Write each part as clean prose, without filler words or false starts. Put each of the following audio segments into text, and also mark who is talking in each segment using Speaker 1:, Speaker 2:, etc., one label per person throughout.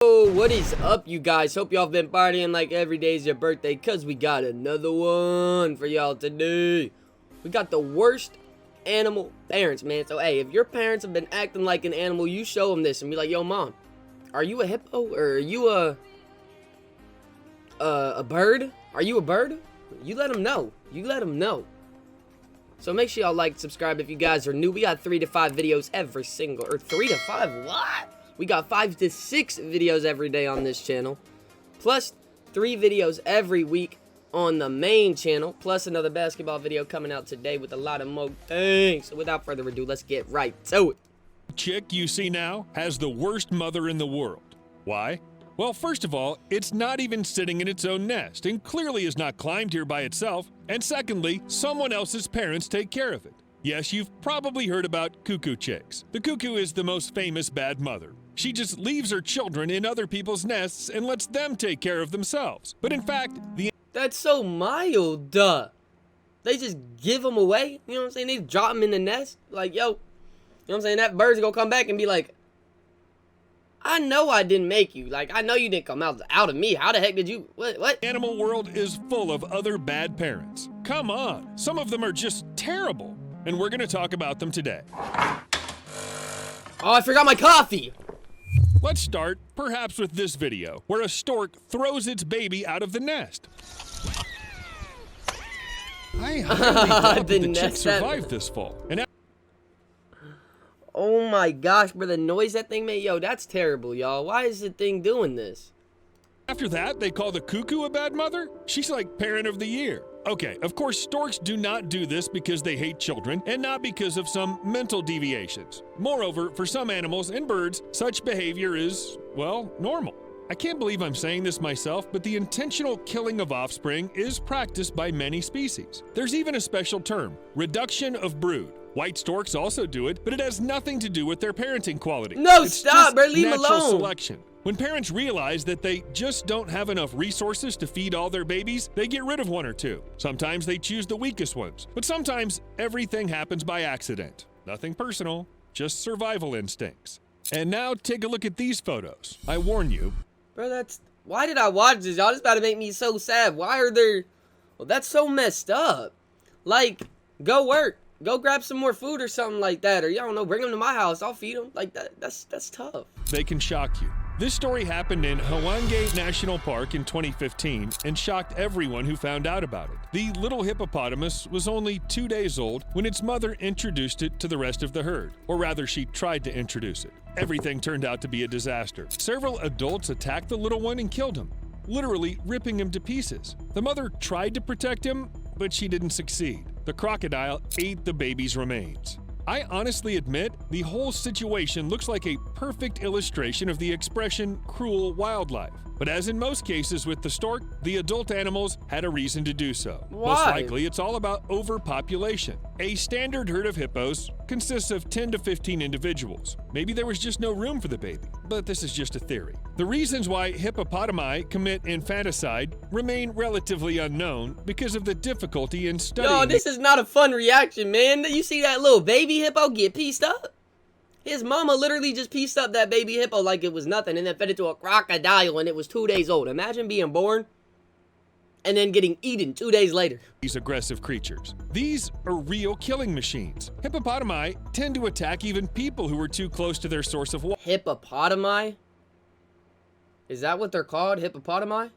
Speaker 1: Oh, what is up, you guys? Hope y'all been partying like every day's your birthday, cause we got another one for y'all today. We got the worst animal parents, man. So hey, if your parents have been acting like an animal, you show them this and be like, yo mom, are you a hippo or are you a bird? Are you a bird? You let them know. You let them know. So make sure y'all like, subscribe if you guys are new. We got 3 to 5 videos every single, or 3 to 5, what? We got 5 to 6 videos every day on this channel, plus 3 videos every week on the main channel, plus another basketball video coming out today with a lot of more things. So without further ado, let's get right to it.
Speaker 2: Chick you see now has the worst mother in the world. Why? Well, first of all, it's not even sitting in its own nest and clearly has not climbed here by itself. And secondly, someone else's parents take care of it. Yes, you've probably heard about cuckoo chicks. The cuckoo is the most famous bad mother. She just leaves her children in other people's nests and lets them take care of themselves. But in fact,
Speaker 1: That's so mild, duh. They just give them away, you know what I'm saying? They drop them in the nest, like, yo, you know what I'm saying? That bird's gonna come back and be like, I know I didn't make you. Like, I know you didn't come out of me. How the heck did you, what?
Speaker 2: animal world is full of other bad parents. Come on, some of them are just terrible. And we're gonna talk about them today.
Speaker 1: Oh, I forgot my coffee.
Speaker 2: Let's start, perhaps with this video, where a stork throws its baby out of the nest. I highly doubt that the chick survived this fall. And
Speaker 1: oh my gosh, bro, the noise that thing made, yo, that's terrible, y'all. Why is the thing doing this?
Speaker 2: after that, they call the cuckoo a bad mother? She's like parent of the year. Okay, of course, storks do not do this because they hate children and not because of some mental deviations. Moreover, for some animals and birds, such behavior is, well, normal. I can't believe I'm saying this myself, but the intentional killing of offspring is practiced by many species. There's even a special term, reduction of brood. White storks also do it, but it has nothing to do with their parenting quality.
Speaker 1: No,
Speaker 2: it's
Speaker 1: stop,
Speaker 2: just
Speaker 1: bro, leave
Speaker 2: natural
Speaker 1: alone.
Speaker 2: selection. When parents realize that they just don't have enough resources to feed all their babies, they get rid of one or two. Sometimes they choose the weakest ones, but sometimes everything happens by accident. Nothing personal, just survival instincts. And now take a look at these photos. I warn you.
Speaker 1: Bro, why did I watch this? Y'all just about to make me so sad. Why are there, well, that's so messed up. Like, go work. Go grab some more food or something like that. Or, y'all don't know, bring them to my house. I'll feed them. Like, that's tough.
Speaker 2: They can shock you. This story happened in Hawange National Park in 2015 and shocked everyone who found out about it. The little hippopotamus was only 2 days old when its mother introduced it to the rest of the herd. Or rather, she tried to introduce it. Everything turned out to be a disaster. Several adults attacked the little one and killed him, literally ripping him to pieces. The mother tried to protect him, but she didn't succeed. The crocodile ate the baby's remains. I honestly admit the whole situation looks like a perfect illustration of the expression cruel wildlife. But as in most cases with the stork, the adult animals had a reason to do so.
Speaker 1: Why?
Speaker 2: Most likely it's all about overpopulation. A standard herd of hippos consists of 10 to 15 individuals. Maybe there was just no room for the baby, but this is just a theory. The reasons why hippopotami commit infanticide remain relatively unknown because of the difficulty in studying.
Speaker 1: Yo, this is not a fun reaction, man. You see that little baby hippo get pieced up? His mama literally just pieced up that baby hippo like it was nothing and then fed it to a crocodile when it was 2 days old. Imagine being born and then getting eaten 2 days later.
Speaker 2: These aggressive creatures. These are real killing machines. Hippopotami tend to attack even people who are too close to their source of water.
Speaker 1: Hippopotami? Is that what they're called? Hippopotami?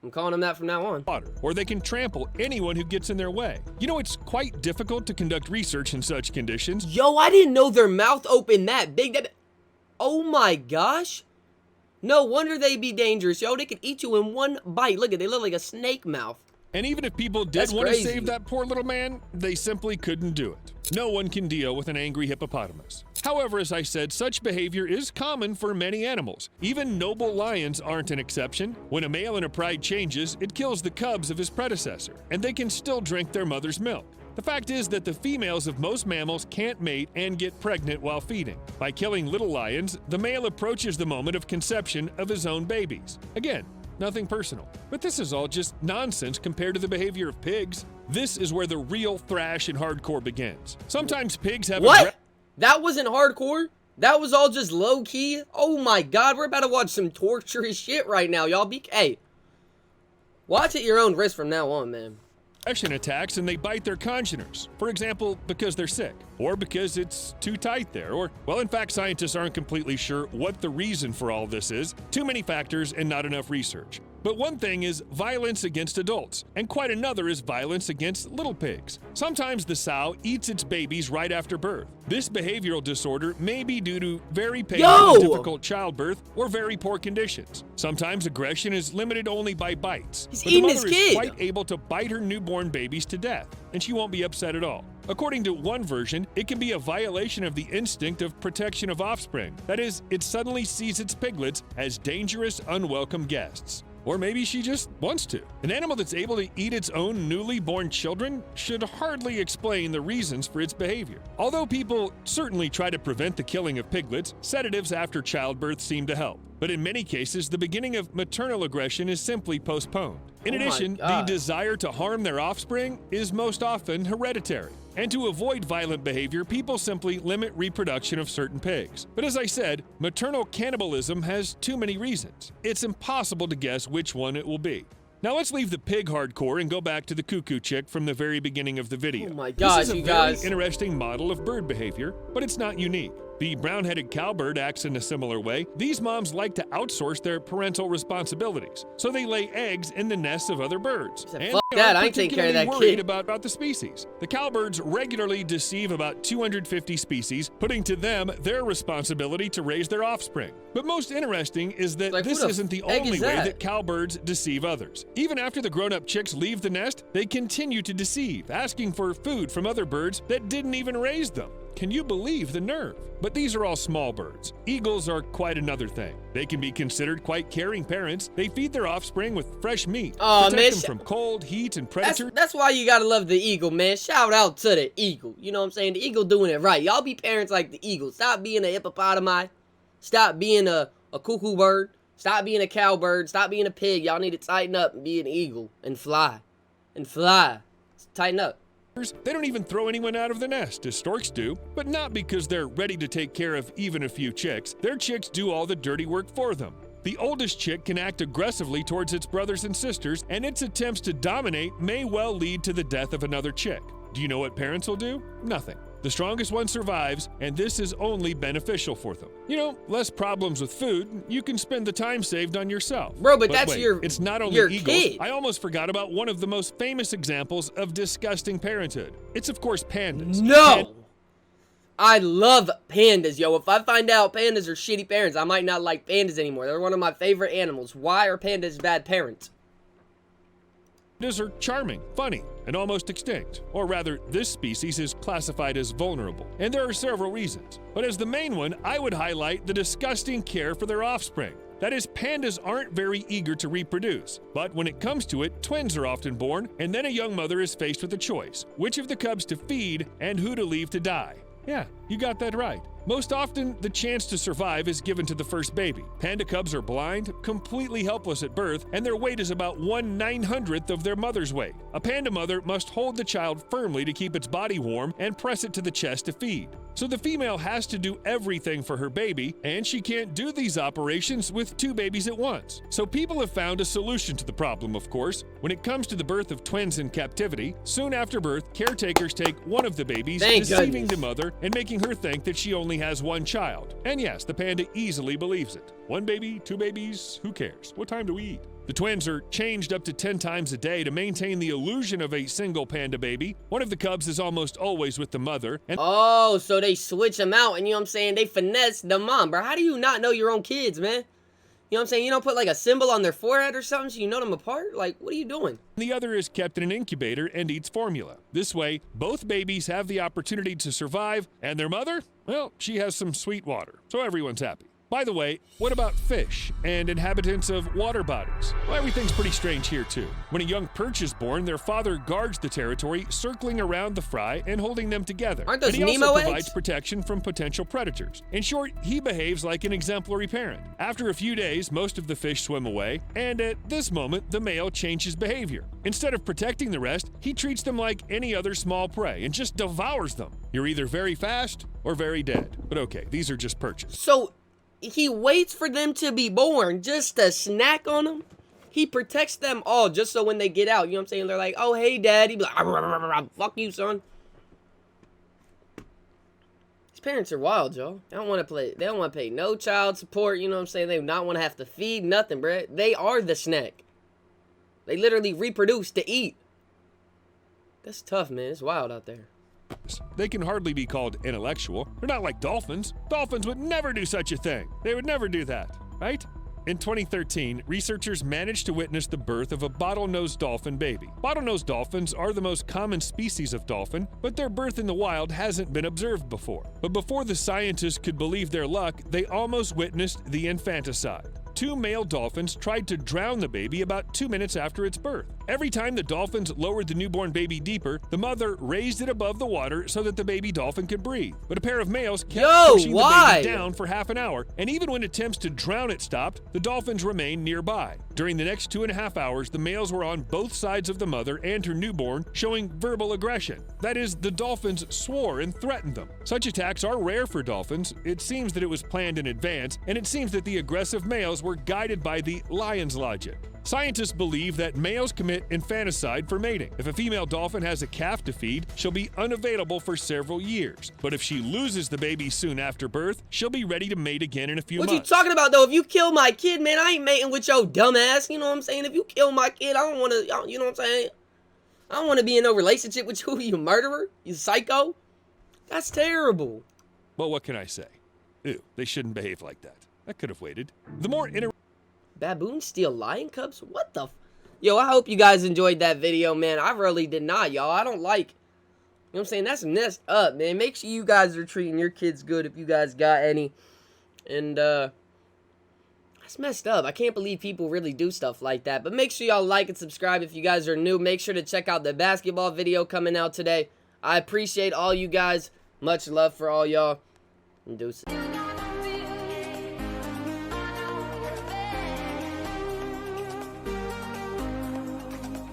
Speaker 1: I'm calling them that from now on.
Speaker 2: Or they can trample anyone who gets in their way. You know, it's quite difficult to conduct research in such conditions.
Speaker 1: Yo, I didn't know their mouth opened that big. Oh my gosh. No wonder they be dangerous, yo. They could eat you in one bite. Look at, they look like a snake mouth.
Speaker 2: And even if people did want to save that poor little man, they simply couldn't do it. No one can deal with an angry hippopotamus. However, as I said, such behavior is common for many animals. Even noble lions aren't an exception. When a male in a pride changes, it kills the cubs of his predecessor, and they can still drink their mother's milk. The fact is that the females of most mammals can't mate and get pregnant while feeding. By killing little lions, the male approaches the moment of conception of his own babies. Again, nothing personal. But this is all just nonsense compared to the behavior of pigs. This is where the real thrash and hardcore begins. Sometimes pigs have
Speaker 1: What? That wasn't hardcore? That was all just low-key? Oh my god, we're about to watch some torturous shit right now, y'all. Hey, watch at your own risk from now on, man.
Speaker 2: Aggression attacks and they bite their congeners. For example, because they're sick, or because it's too tight there, or, well, in fact, scientists aren't completely sure what the reason for all this is. Too many factors and not enough research. But one thing is violence against adults, and quite another is violence against little pigs. Sometimes the sow eats its babies right after birth. This behavioral disorder may be due to very painful and difficult childbirth or very poor conditions. Sometimes aggression is limited only by bites.
Speaker 1: He's
Speaker 2: but
Speaker 1: eating
Speaker 2: the
Speaker 1: his
Speaker 2: mother
Speaker 1: kid.
Speaker 2: is quite able to bite her newborn babies to death, and she won't be upset at all. According to one version, it can be a violation of the instinct of protection of offspring. That is, it suddenly sees its piglets as dangerous, unwelcome guests. Or maybe she just wants to. An animal that's able to eat its own newly born children should hardly explain the reasons for its behavior. Although people certainly try to prevent the killing of piglets, sedatives after childbirth seem to help. But in many cases, the beginning of maternal aggression is simply postponed. In addition, the desire to harm their offspring is most often hereditary. And to avoid violent behavior, people simply limit reproduction of certain pigs. But as I said, maternal cannibalism has too many reasons. It's impossible to guess which one it will be. Now let's leave the pig hardcore and go back to the cuckoo chick from the very beginning of the video.
Speaker 1: Oh my gosh,
Speaker 2: this is a
Speaker 1: you
Speaker 2: very
Speaker 1: guys.
Speaker 2: interesting model of bird behavior, but it's not unique. The brown-headed cowbird acts in a similar way. These moms like to outsource their parental responsibilities, so they lay eggs in the nests of other birds.
Speaker 1: Said,
Speaker 2: And
Speaker 1: "Fuck
Speaker 2: they
Speaker 1: that,
Speaker 2: aren't
Speaker 1: I ain't taking care of that
Speaker 2: particularly worried
Speaker 1: kid."
Speaker 2: about the species. The cowbirds regularly deceive about 250 species, putting to them their responsibility to raise their offspring. But most interesting is that
Speaker 1: Like,
Speaker 2: this
Speaker 1: who the
Speaker 2: isn't the
Speaker 1: egg
Speaker 2: only
Speaker 1: is
Speaker 2: way
Speaker 1: that?
Speaker 2: that cowbirds deceive others. Even after the grown-up chicks leave the nest, they continue to deceive, asking for food from other birds that didn't even raise them. Can you believe the nerve? But these are all small birds. Eagles are quite another thing. They can be considered quite caring parents. They feed their offspring with fresh meat,
Speaker 1: Aw,
Speaker 2: protect
Speaker 1: man,
Speaker 2: them from cold, heat, and predators.
Speaker 1: That's why you gotta love the eagle, man. Shout out to the eagle. You know what I'm saying? The eagle doing it right. Y'all be parents like the eagle. Stop being a hippopotami. Stop being a cuckoo bird. Stop being a cowbird. Stop being a pig. Y'all need to tighten up and be an eagle and fly. And fly. Tighten up.
Speaker 2: They don't even throw anyone out of the nest, as storks do, but not because they're ready to take care of even a few chicks. Their chicks do all the dirty work for them. The oldest chick can act aggressively towards its brothers and sisters, and its attempts to dominate may well lead to the death of another chick. Do you know what parents will do? Nothing. The strongest one survives, and this is only beneficial for them. You know, less problems with food, you can spend the time saved on yourself.
Speaker 1: Bro, but that's
Speaker 2: wait,
Speaker 1: your
Speaker 2: it's not only
Speaker 1: your
Speaker 2: eagles.
Speaker 1: kid.
Speaker 2: I almost forgot about one of the most famous examples of disgusting parenthood. It's of course pandas.
Speaker 1: No! I love pandas, yo. If I find out pandas are shitty parents, I might not like pandas anymore. They're one of my favorite animals. Why are pandas bad parents?
Speaker 2: Pandas are charming, funny, and almost extinct. Or rather, this species is classified as vulnerable. And there are several reasons. But as the main one, I would highlight the disgusting care for their offspring. That is, pandas aren't very eager to reproduce. But when it comes to it, twins are often born, and then a young mother is faced with a choice: which of the cubs to feed and who to leave to die. Yeah, you got that right. Most often, the chance to survive is given to the first baby. Panda cubs are blind, completely helpless at birth, and their weight is about 1/900th of their mother's weight. A panda mother must hold the child firmly to keep its body warm and press it to the chest to feed. So the female has to do everything for her baby, and she can't do these operations with two babies at once. So people have found a solution to the problem, of course. When it comes to the birth of twins in captivity, soon after birth, caretakers take one of the babies, deceiving the mother and making her think that she only has one child. And yes, the panda easily believes it. One baby, two babies, who cares? What time do we eat? The twins are changed up to 10 times a day to maintain the illusion of a single panda baby. One of the cubs is almost always with the mother. And
Speaker 1: oh, so they switch them out, and you know what I'm saying? They finesse the mom, bro. How do you not know your own kids, man? You know what I'm saying? You don't put like a symbol on their forehead or something so you know them apart? Like, what are you doing?
Speaker 2: the other is kept in an incubator and eats formula. This way, both babies have the opportunity to survive, and their mother, well, she has some sweet water, so everyone's happy. By the way, what about fish and inhabitants of water bodies? Well, everything's pretty strange here too. When a young perch is born, their father guards the territory, circling around the fry and holding them together.
Speaker 1: Aren't those
Speaker 2: and he
Speaker 1: Nemo
Speaker 2: also
Speaker 1: eggs?
Speaker 2: provides protection from potential predators. In short, he behaves like an exemplary parent. After a few days, most of the fish swim away, and at this moment, the male changes behavior. Instead of protecting the rest, he treats them like any other small prey and just devours them. You're either very fast or very dead. But okay, these are just perches.
Speaker 1: So he waits for them to be born just to snack on them. He protects them all just so when they get out, you know what I'm saying? They're like, oh, hey, Dad. He'd be like, fuck you, son. These parents are wild, y'all. They don't want to play. They don't want to pay no child support, you know what I'm saying? They do not want to have to feed nothing, bruh. They are the snack. They literally reproduce to eat. That's tough, man. It's wild out there.
Speaker 2: They can hardly be called intellectual. They're not like dolphins. Dolphins would never do such a thing. They would never do that, right? In 2013, researchers managed to witness the birth of a bottlenose dolphin baby. Bottlenose dolphins are the most common species of dolphin, but their birth in the wild hasn't been observed before. But before the scientists could believe their luck, they almost witnessed the infanticide. 2 male dolphins tried to drown the baby about 2 minutes after its birth. Every time the dolphins lowered the newborn baby deeper, the mother raised it above the water so that the baby dolphin could breathe. But a pair of males kept pushing the baby down for half an hour, and even when attempts to drown it stopped, the dolphins remained nearby. During the next 2.5 hours, the males were on both sides of the mother and her newborn, showing verbal aggression. That is, the dolphins swore and threatened them. Such attacks are rare for dolphins. It seems that it was planned in advance, and it seems that the aggressive males were guided by the lion's logic. Scientists believe that males commit infanticide for mating. If a female dolphin has a calf to feed, she'll be unavailable for several years. But if she loses the baby soon after birth, she'll be ready to mate again in a few months.
Speaker 1: What you talking about, though? If you kill my kid, man, I ain't mating with your dumb ass. You know what I'm saying? If you kill my kid, I don't want to, you know what I'm saying? I don't want to be in no relationship with you, you murderer, you psycho. That's terrible.
Speaker 2: Well, what can I say? Ew, they shouldn't behave like that. That could have waited. The more
Speaker 1: Baboons steal lion cubs? What the Yo, I hope you guys enjoyed that video, man. I really did not, y'all. I don't like... You know what I'm saying? That's messed up, man. Make sure you guys are treating your kids good if you guys got any. And, that's messed up. I can't believe people really do stuff like that. But make sure y'all like and subscribe if you guys are new. Make sure to check out the basketball video coming out today. I appreciate all you guys. Much love for all y'all. And deuces.